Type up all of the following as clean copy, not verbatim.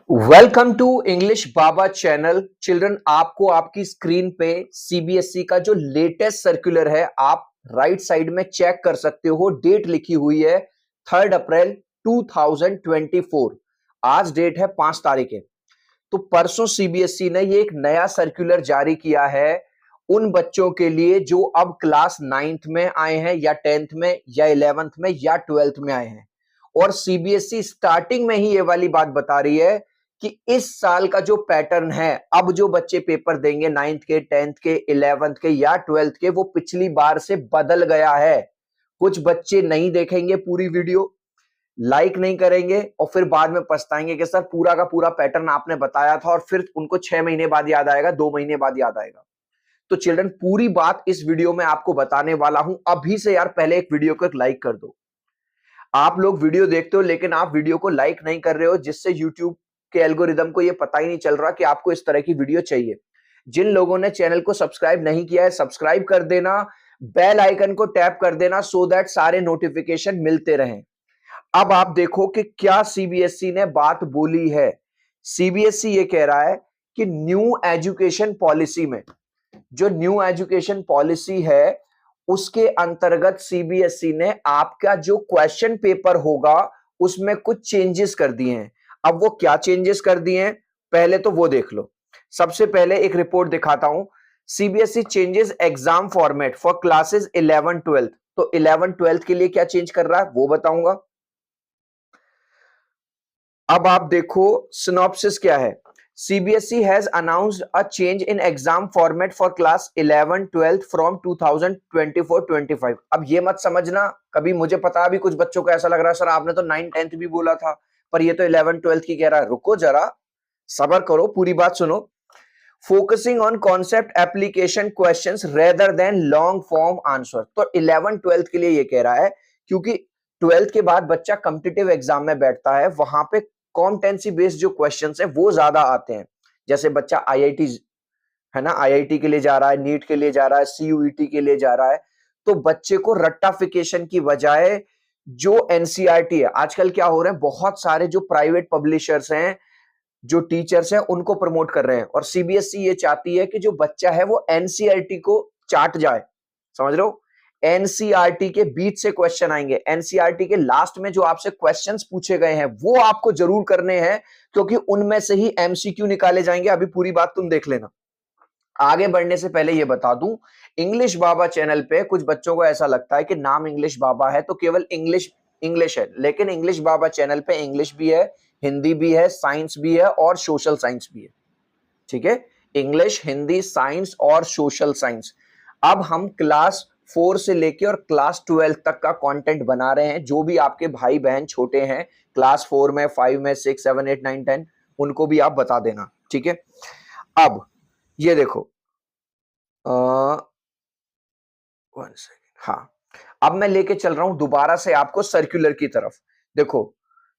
Welcome to English Baba channel. Children, आपको आपकी screen पे सीबीएसई का जो लेटेस्ट सर्कुलर है आप राइट साइड में चेक कर सकते हो। डेट लिखी हुई है 3 अप्रैल 2024। आज डेट है 5 तारीख है। तो परसों सीबीएसई ने ये एक नया सर्कुलर जारी किया है उन बच्चों के लिए जो अब क्लास 9th में आए हैं या 10th में या 11th में या 12th में आए हैं। और सीबीएसई स्टार्टिंग में ही ये वाली बात बता रही है कि इस साल का जो पैटर्न है, अब जो बच्चे पेपर देंगे 9th के, 10th के, 11th के या 12th के, वो पिछली बार से बदल गया है। कुछ बच्चे नहीं देखेंगे पूरी वीडियो, लाइक नहीं करेंगे और फिर बाद में पछताएंगे कि सर पूरा का पूरा पैटर्न आपने बताया था, और फिर उनको 6 महीने बाद याद आएगा, 2 महीने बाद याद आएगा। तो चिल्ड्रन, पूरी बात इस वीडियो में आपको बताने वाला हूं। अभी से यार पहले एक वीडियो को एक लाइक कर दो। आप लोग वीडियो देखते हो लेकिन आप वीडियो को लाइक नहीं कर रहे हो, जिससे यूट्यूब के एल्गोरिदम को यह पता ही नहीं चल रहा कि आपको इस तरह की वीडियो चाहिए। जिन लोगों ने चैनल को सब्सक्राइब नहीं किया है, सब्सक्राइब कर देना, बेल आइकन को टैप कर देना, सो दैट सारे नोटिफिकेशन मिलते रहें। अब आप देखो कि क्या सीबीएसई ने बात बोली है। सीबीएसई ये कह रहा है कि न्यू एजुकेशन पॉलिसी में, जो न्यू एजुकेशन पॉलिसी है उसके अंतर्गत सीबीएसई ने आपका जो क्वेश्चन पेपर होगा उसमें कुछ चेंजेस कर दिए हैं। अब वो क्या चेंजेस कर दिए हैं पहले तो वो देख लो। सबसे पहले एक रिपोर्ट दिखाता हूं। CBSE changes exam format for classes 11 12। तो 11 12 के लिए क्या चेंज कर रहा है वो बताऊंगा। अब आप देखो सिनॉप्सिस क्या है। CBSE has announced a change in exam format for class 11 12 from 2024-25। अब ये मत समझना, कभी मुझे पता अभी कुछ बच्चों को ऐसा लग रहा है सर आपने तो 9 10th भी बोला था, पर ये तो 11 12 की कह रहा है। रुको जरा, सबर करो, पूरी बात सुनो। Focusing on concept application questions rather than long form answer. तो 11 12 के लिए ये कह रहा है क्योंकि 12th के बाद बच्चा कॉम्पिटिटिव एग्जाम में बैठता है, वहां पे कॉम्पिटेंसी बेस्ड जो क्वेश्चंस है वो ज्यादा आते हैं। जैसे बच्चा आईआईटी है ना, आईआईटी के लिए जा रहा है, नीट के लिए जा रहा है, सीयूईटी के लिए जा रहा है, तो बच्चे को रट्टाफिकेशन की बजाय जो एनसीईआरटी है, आजकल क्या हो रहा है बहुत सारे जो प्राइवेट पब्लिशर्स हैं, जो टीचर्स हैं, उनको प्रमोट कर रहे हैं। और सीबीएसई ये चाहती है कि जो बच्चा है वो एनसीईआरटी को चाट जाए। समझ रहे हो? एनसीईआरटी के बीच से क्वेश्चन आएंगे, एनसीईआरटी के लास्ट में जो आपसे क्वेश्चंस पूछे गए हैं वो आपको जरूर करने हैं, क्योंकि उनमें से ही एमसीक्यू निकाले जाएंगे। अभी पूरी बात तुम देख लेना। आगे बढ़ने से पहले ये बता दूं, इंग्लिश बाबा चैनल पे कुछ बच्चों को ऐसा लगता है कि नाम इंग्लिश बाबा है तो केवल इंग्लिश इंग्लिश है, लेकिन इंग्लिश बाबा चैनल पे इंग्लिश भी है, हिंदी भी है, साइंस भी है और सोशल साइंस भी है। ठीक है, इंग्लिश, हिंदी, साइंस और सोशल साइंस। अब हम क्लास 4 से लेके और क्लास 12 तक का कंटेंट बना रहे हैं। जो भी आपके भाई बहन छोटे हैं क्लास 4 में, 5 में, 6 7 8 9 10, उनको भी आप बता देना। ठीक है, अब ये देखो, वन सेकेंड, हाँ, अब मैं लेके चल रहा हूं दोबारा से आपको सर्कुलर की तरफ। देखो,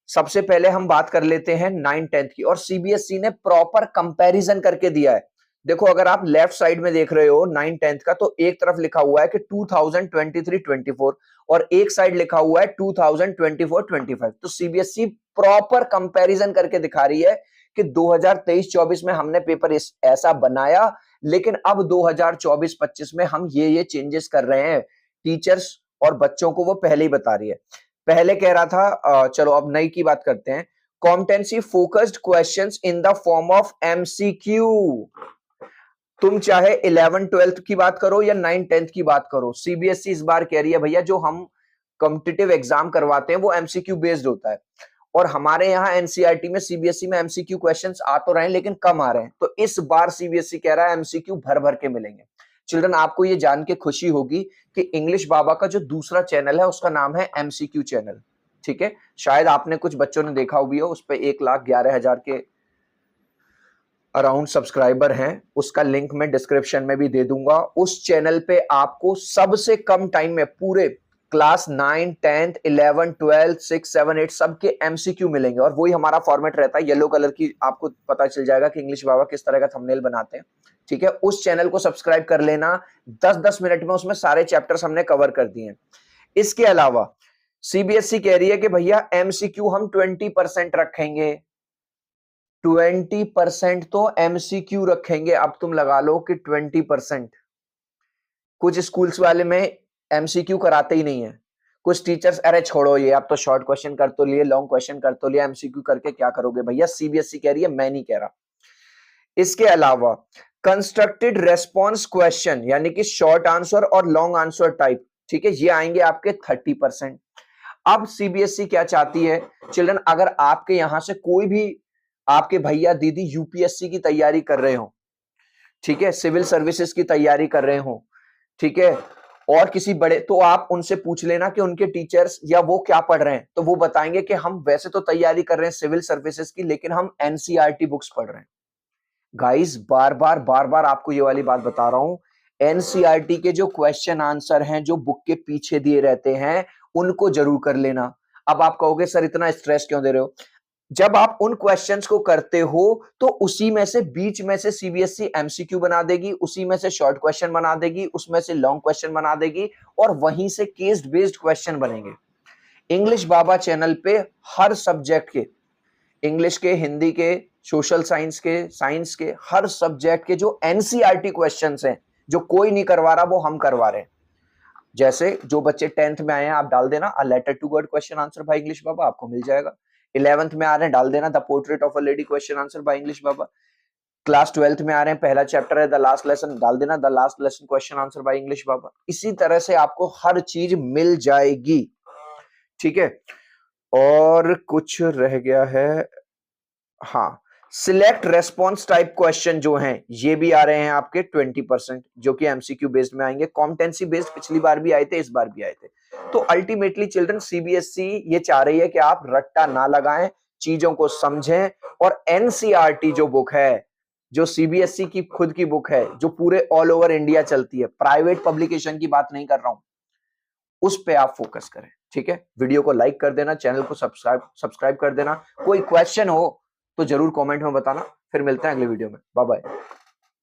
सबसे पहले हम बात कर लेते हैं 9 10th की, और सीबीएसई ने प्रॉपर कंपैरिजन करके दिया है। देखो, अगर आप लेफ्ट साइड में देख रहे हो 9 10th का, तो एक तरफ लिखा हुआ है कि 2023-24 और एक साइड लिखा हुआ है 2024-25। तो सीबीएसई प्रॉपर कंपैरिजन करके दिखा रही है कि 2023-24 में हमने पेपर ऐसा बनाया, लेकिन अब 2024-25 में हम ये चेंजेस कर रहे हैं। टीचर्स और बच्चों को वो पहले ही बता रही है। पहले कह रहा था, चलो अब नई की बात करते हैं, competency focused questions in the form of MCQ. तुम चाहे 11 12 की बात करो या 9 10th की बात करो, सीबीएसई इस बार कह रही है भैया जो हम कॉम्पिटिटिव एग्जाम करवाते हैं वो एमसीक्यू बेस्ड होता है। और हमारे यहाँ एनसीईआरटी में, सीबीएसई में एमसीक्यू क्वेश्चंस आ तो रहे हैं लेकिन कम आ रहे हैं। तो इस बार सीबीएसई कह रहा है एमसीक्यू भर भर के मिलेंगे। चिल्ड्रन, आपको ये जान के खुशी होगी कि इंग्लिश बाबा का जो दूसरा चैनल है उसका नाम है एमसीक्यू चैनल। ठीक है, शायद आपने कुछ बच्चों ने देखा भी हो, उस पर 1,11,000 के अराउंड सब्सक्राइबर हैं। उसका लिंक मैं डिस्क्रिप्शन में भी दे दूंगा। उस चैनल पे आपको सबसे कम टाइम में पूरे क्लास 9 10th 11 12 6 7 8 सबके एमसीक्यू मिलेंगे, और वही हमारा फॉर्मेट रहता है। येलो कलर की आपको पता चल जाएगा कि इंग्लिश बाबा किस तरह का थंबनेल बनाते हैं। ठीक है, उस चैनल को सब्सक्राइब कर लेना। 10-10 मिनट में उसमें सारे चैप्टर्स हमने कवर कर दिए हैं। इसके अलावा सीबीएसई कह रही है कि भैया एमसीक्यू हम 20% रखेंगे। 20% तो एमसीक्यू रखेंगे। अब तुम लगा लो कि 20%। कुछ स्कूल्स वाले में एमसीक्यू कराते ही नहीं है। कुछ टीचर्स, अरे छोड़ो ये, अब तो शॉर्ट क्वेश्चन कर तो लिए, लॉन्ग क्वेश्चन कर तो लिया, एमसीक्यू करके क्या करोगे भैया। सीबीएसई कह रही है, मैं नहीं कह रहा। इसके अलावा कंस्ट्रक्टेड रेस्पॉन्स क्वेश्चन, यानी कि शॉर्ट आंसर और लॉन्ग आंसर टाइप, ठीक है, ये आएंगे आपके 30%। अब सीबीएसई क्या चाहती है चिल्ड्रन, अगर आपके यहां से कोई भी आपके भैया दीदी यूपीएससी की तैयारी कर रहे हो, ठीक है, सिविल सर्विसेज की तैयारी कर रहे हो, ठीक है, और किसी बड़े, तो आप उनसे पूछ लेना कि उनके टीचर्स या वो क्या पढ़ रहे हैं, तो वो बताएंगे कि हम वैसे तो तैयारी कर रहे हैं सिविल सर्विसेज की, लेकिन हम एनसीईआरटी बुक्स पढ़ रहे हैं। गाइस बार बार आपको ये वाली बात बता रहा हूं, एनसीईआरटी के जो क्वेश्चन आंसर हैं जो बुक के पीछे दिए रहते हैं, उनको जरूर कर लेना। अब आप कहोगे सर इतना स्ट्रेस क्यों दे रहे हो। जब आप उन क्वेश्चंस को करते हो तो उसी में से, बीच में से सीबीएसई एमसीक्यू बना देगी, उसी में से शॉर्ट क्वेश्चन बना देगी, उसमें से लॉन्ग क्वेश्चन बना देगी, और वहीं से केस बेस्ड क्वेश्चन बनेंगे। इंग्लिश बाबा चैनल पे हर सब्जेक्ट के, इंग्लिश के, हिंदी के, सोशल साइंस के, साइंस के, हर सब्जेक्ट के जो एनसीईआरटी क्वेश्चंस हैं, जो कोई नहीं करवा रहा वो हम करवा रहे हैं। जैसे जो बच्चे 10th में आए हैं, आप डाल देना a letter to God question answer by English Baba, आपको मिल जाएगा। 11th में आ रहे हैं, डाल देना the portrait of a lady question answer by English Baba. Class 12th में आ रहे हैं, पहला चैप्टर है द लास्ट लेसन, डाल देना the last lesson question answer by English Baba. इसी तरह से आपको हर चीज मिल जाएगी, ठीक है। और कुछ रह गया है, हाँ, सिलेक्ट रेस्पॉन्स टाइप क्वेश्चन जो हैं ये भी आ रहे हैं आपके 20%, जो कि एमसीक्यू बेस्ड में आएंगे। कॉम्पिटेंसी बेस्ड पिछली बार भी आए थे, इस बार भी आए थे। तो अल्टीमेटली चिल्ड्रन सीबीएसई ये चाह रही है कि आप रट्टा ना लगाएं, चीजों को समझें, और एनसीईआरटी जो बुक है, जो सीबीएसई की खुद की बुक है, जो पूरे ऑल ओवर इंडिया चलती है, प्राइवेट पब्लिकेशन की बात नहीं कर रहा हूं, उस पे आप फोकस करें, ठीक है। वीडियो को लाइक कर देना, चैनल को सब्सक्राइब कर देना। कोई क्वेश्चन हो तो जरूर कमेंट में बताना। फिर मिलते हैं अगले वीडियो में। Bye bye.